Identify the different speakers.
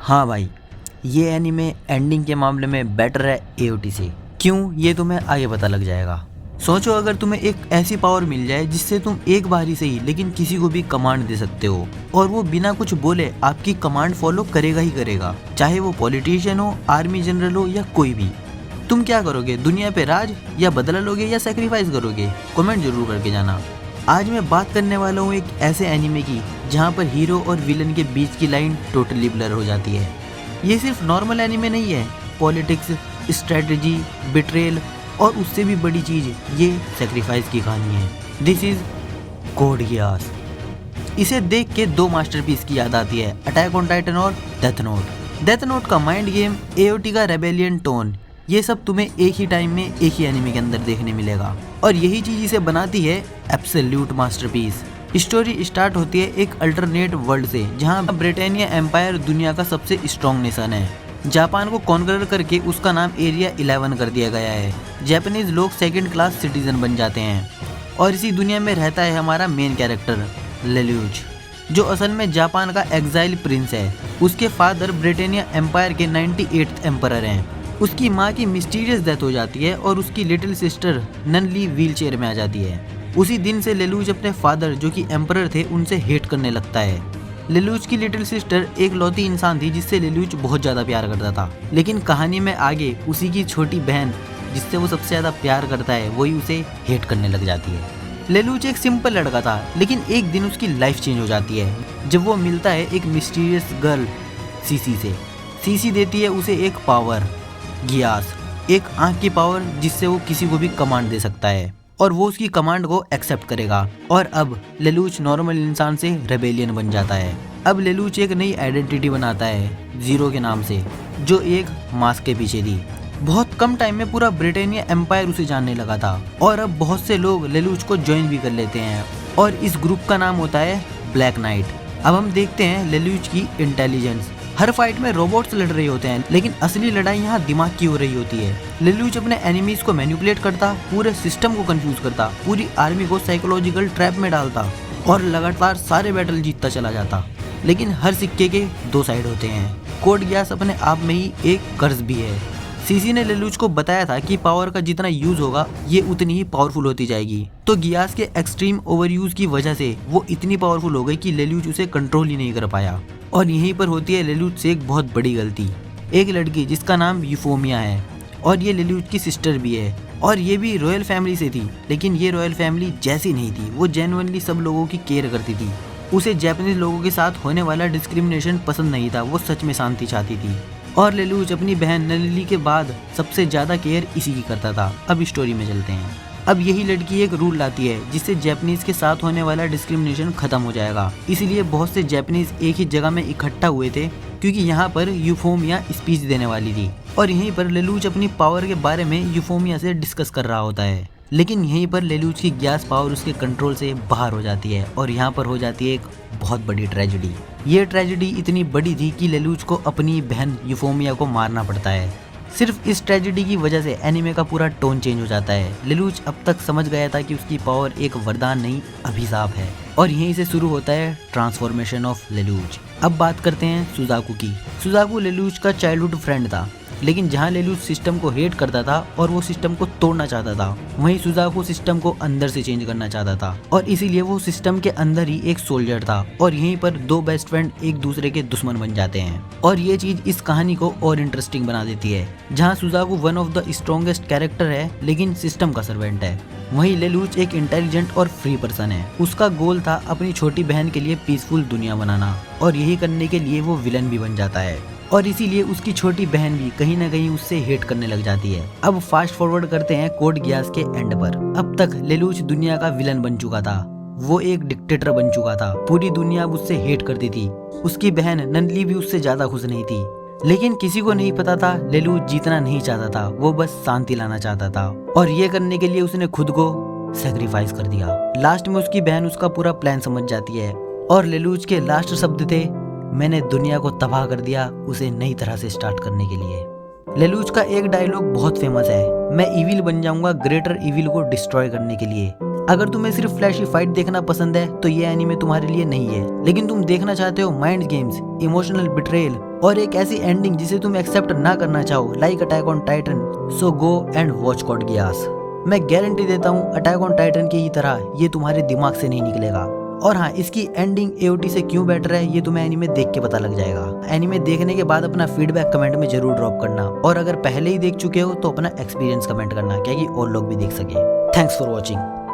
Speaker 1: हाँ भाई, ये एनीमे एंडिंग के मामले में बेटर है एओटी से। क्यों, ये तुम्हें आगे पता लग जाएगा। सोचो, अगर तुम्हें एक ऐसी पावर मिल जाए जिससे तुम एक बार ही सही लेकिन किसी को भी कमांड दे सकते हो, और वो बिना कुछ बोले आपकी कमांड फॉलो करेगा ही करेगा, चाहे वो पॉलिटिशियन हो, आर्मी जनरल हो या कोई भी। तुम क्या करोगे? दुनिया पे राज, या बदला लोगे, या सेक्रीफाइस करोगे? कमेंट जरूर करके जाना। आज मैं बात करने वाला हूँ एक ऐसे एनीमे की जहाँ पर हीरो और विलन के बीच की लाइन टोटली ब्लर हो जाती है। ये सिर्फ नॉर्मल एनीमे नहीं है, पॉलिटिक्स, स्ट्रेटजी, बिट्रेल और उससे भी बड़ी चीज़ ये सेक्रीफाइस की कहानी है। This is code Geass. इसे देख के दो मास्टरपीस की याद आती है, अटैक ऑन टाइटन और डेथ नोट। डेथ नोट का माइंड गेम, एओटी का रेबेलियन टोन, ये सब तुम्हें एक ही टाइम में एक ही एनीमे के अंदर देखने मिलेगा, और यही चीज इसे बनाती है एब्सोल्यूट मास्टरपीस। स्टोरी स्टार्ट होती है एक अल्टरनेट वर्ल्ड से, जहां ब्रिटानिया एम्पायर दुनिया का सबसे स्ट्रॉन्ग नेशन है। जापान को कॉन्करर करके उसका नाम एरिया 11 कर दिया गया है। जापानीज लोग सेकंड क्लास सिटीजन बन जाते हैं, और इसी दुनिया में रहता है हमारा मेन कैरेक्टर लेल्यूज, जो असल में जापान का एग्जाइल प्रिंस है। उसके फादर ब्रिटानिया एम्पायर के 98th एम्परर हैं। उसकी माँ की मिस्टीरियस डेथ हो जाती है और उसकी लिटिल सिस्टर ननली व्हीलचेयर में आ जाती है। उसी दिन से लेलूज अपने फादर, जो कि एम्परर थे, उनसे हेट करने लगता है। लेलूज की लिटिल सिस्टर एक लौती इंसान थी जिससे लेलूज बहुत ज़्यादा प्यार करता था, लेकिन कहानी में आगे उसी की छोटी बहन, जिससे वो सबसे ज़्यादा प्यार करता है, वही उसे हेट करने लग जाती है। लेलूज एक सिंपल लड़का था, लेकिन एक दिन उसकी लाइफ चेंज हो जाती है जब वो मिलता है एक मिस्टीरियस गर्ल सीसी से। सीसी देती है उसे एक पावर, गियास, एक आंख की पावर, जिससे वो किसी को भी कमांड दे सकता है, और वो उसकी कमांड को एक्सेप्ट करेगा। और अब लेलूच नॉर्मल इंसान से रेबेलियन बन जाता है। अब लेलूच एक नई आइडेंटिटी बनाता है जीरो के नाम से, जो एक मास्क के पीछे थी। बहुत कम टाइम में पूरा ब्रिटानिया एम्पायर उसे जानने लगा था, और अब बहुत से लोग लेलूच को ज्वाइन भी कर लेते हैं, और इस ग्रुप का नाम होता है ब्लैक नाइट। अब हम देखते हैं लेलूच की इंटेलिजेंस। हर फाइट में रोबोट्स लड़ रहे होते हैं, लेकिन असली लड़ाई यहाँ दिमाग की हो रही होती है। लेलूच अपने एनिमीज को मैनिपुलेट करता, पूरे सिस्टम को कंफ्यूज करता, पूरी आर्मी को साइकोलॉजिकल ट्रैप में डालता, और लगातार सारे बैटल जीतता चला जाता। लेकिन हर सिक्के के दो साइड होते हैं। कोड गियास अपने आप में ही एक कर्ज भी है। सीसी ने लेलूच को बताया था कि पावर का जितना यूज होगा, ये उतनी ही पावरफुल होती जाएगी। तो गियास के एक्सट्रीम ओवर यूज की वजह से वो इतनी पावरफुल हो गई कि लेलूच उसे कंट्रोल ही नहीं कर पाया। और यहीं पर होती है लेलूच से एक बहुत बड़ी गलती। एक लड़की जिसका नाम यूफोमिया है, और ये लेलूच की सिस्टर भी है, और ये भी रॉयल फैमिली से थी, लेकिन ये रॉयल फैमिली जैसी नहीं थी। वो जेन्युइनली सब लोगों की केयर करती थी। उसे जापानीज लोगों के साथ होने वाला डिस्क्रिमिनेशन पसंद नहीं था, वो सच में शांति चाहती थी। और लेलूच अपनी बहन नलिली के बाद सबसे ज्यादा केयर इसी की करता था। अब स्टोरी में चलते हैं। अब यही लड़की एक रूल लाती है जिससे जापानीज के साथ होने वाला डिस्क्रिमिनेशन खत्म हो जाएगा। इसीलिए बहुत से जापानीज एक ही जगह में इकट्ठा हुए थे, क्योंकि यहाँ पर यूफोमिया स्पीच देने वाली थी। और यहीं पर लेलूच अपनी पावर के बारे में यूफोमिया से डिस्कस कर रहा होता है, लेकिन यहीं पर लेलूच की गियास पावर उसके कंट्रोल से बाहर हो जाती है, और यहाँ पर हो जाती है एक बहुत बड़ी ट्रेजेडी। ये ट्रेजेडी इतनी बड़ी थी कि लेलूच को अपनी बहन यूफोमिया को मारना पड़ता है। सिर्फ इस ट्रेजेडी की वजह से एनीमे का पूरा टोन चेंज हो जाता है। लेलूच अब तक समझ गया था कि उसकी पावर एक वरदान नहीं, अभिशाप है, और यहीं से शुरू होता है ट्रांसफॉर्मेशन ऑफ लेलूच। अब बात करते हैं सुजाकू की। सुजाकू लेलूच का चाइल्डहुड फ्रेंड था, लेकिन जहाँ लेलूच सिस्टम को हेट करता था और वो सिस्टम को तोड़ना चाहता था, वहीं सुजाकू सिस्टम को अंदर से चेंज करना चाहता था, और इसीलिए वो सिस्टम के अंदर ही एक सोल्जर था। और यहीं पर दो बेस्ट फ्रेंड एक दूसरे के दुश्मन बन जाते हैं, और ये चीज इस कहानी को और इंटरेस्टिंग बना देती है। जहाँ Suzaku one of the strongest character है, लेकिन सिस्टम का सर्वेंट है, वहीं लेलूच एक इंटेलिजेंट और फ्री पर्सन है। उसका गोल था अपनी छोटी बहन के लिए पीसफुल दुनिया बनाना, और यही करने के लिए वो विलन भी बन जाता है, और इसीलिए उसकी छोटी बहन भी कहीं ना कहीं उससे हेट करने लग जाती है। अब फास्ट फॉरवर्ड करते हैं कोड गियास के एंड पर। अब तक लेलूच दुनिया का विलन बन चुका था, वो एक डिक्टेटर बन चुका था, पूरी दुनिया अब उससे हेट करती थी। उसकी बहन ननली भी उससे ज्यादा खुश नहीं थी, लेकिन किसी को नहीं पता था लेलूच जीतना नहीं चाहता था, वो बस शांति लाना चाहता था, और ये करने के लिए उसने खुद को सेक्रीफाइस कर दिया। लास्ट में उसकी बहन उसका पूरा प्लान समझ जाती है, और लेलूच के लास्ट शब्द थे, मैंने दुनिया को तबाह कर दिया उसे नई तरह से स्टार्ट करने के लिए। लेलूच का एक डायलॉग बहुत फेमस है, मैं इविल बन जाऊंगा ग्रेटर इविल को डिस्ट्रॉय करने के लिए। अगर तुम्हें सिर्फ फ्लैशी फाइट देखना पसंद है तो ये एनीमे तुम्हारे लिए नहीं है, लेकिन तुम देखना चाहते हो माइंड गेम्स, इमोशनल बिट्रेयल और एक ऐसी एंडिंग जिसे तुम एक्सेप्ट ना करना चाहो, like attack on Titan, so go and watch code Geass. मैं गारंटी देता हूँ अटैक ऑन टाइटन की ही तरह ये तुम्हारे दिमाग से नहीं निकलेगा। और हाँ, इसकी एंडिंग AOT से क्यों बेटर है ये तुम्हें एनीमे देख के पता लग जाएगा। एनीमे देखने के बाद अपना फीडबैक कमेंट में जरूर ड्रॉप करना, और अगर पहले ही देख चुके हो तो अपना एक्सपीरियंस कमेंट करना, क्या कि और लोग भी देख सके। Thanks for watching.